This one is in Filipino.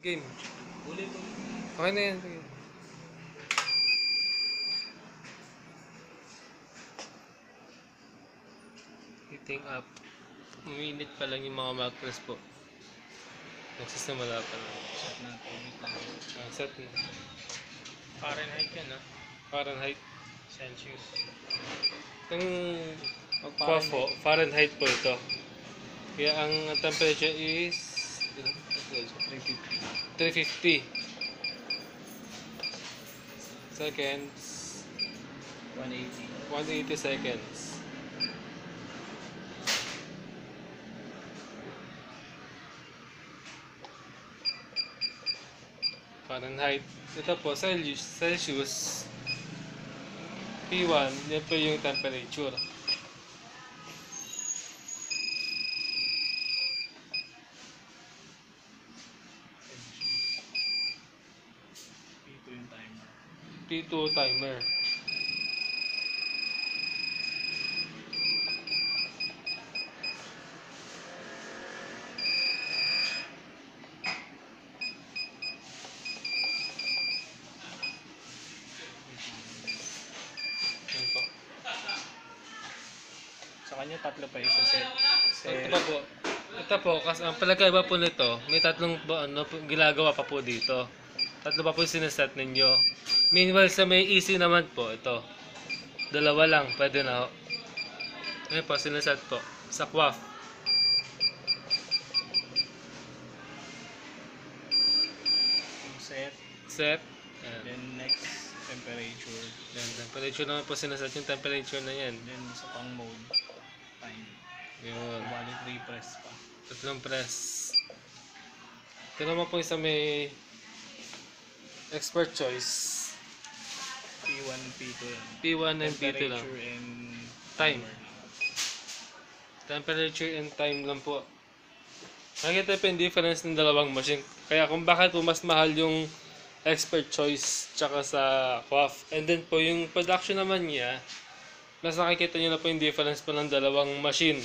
Game. Ulit. Okay na yan. Sige. Heating up. Uminit pa lang yung mga mattress po. Nagsisimula pa lang. Set natin. Wait lang. Set na. Fahrenheit yan, ha? Fahrenheit. Celsius. Yung Pag cough po, Fahrenheit po ito. Kaya ang temperature is 350. 350 seconds. 180. 180 seconds. Fahrenheit. Ito po, Celsius. P1, yan po yung temperature. P2 yung timer. P2 timer. Yan po. Sa kanya tatlo pa isa set. Ito po, kasi ang palagkaiba po nito, may tatlong ginagawa pa po dito. Tatlo pa po yung sineset ninyo. Meanwhile, sa may easy naman po, ito. Dalawa lang, pwede na ho. Ngayon po, sineset po. Sa QAF. Set. Set. Ayan. Then next, temperature. Yan, temperature naman po sineset yung temperature na yan. Then sa pang mode, time. Yun. Bali 3 press pa. Tatlong press. Ito naman po yung sa may expert choice. P1, P2 yan. P1 and P2 lang. Temperature and Time. timer lang. Temperature and time lang po. Nakikita po yung difference ng dalawang machine. Kaya kung bakit po mas mahal yung expert choice tsaka sa QAF. And then po yung production naman niya, mas nakikita nyo na po yung difference po ng dalawang machine.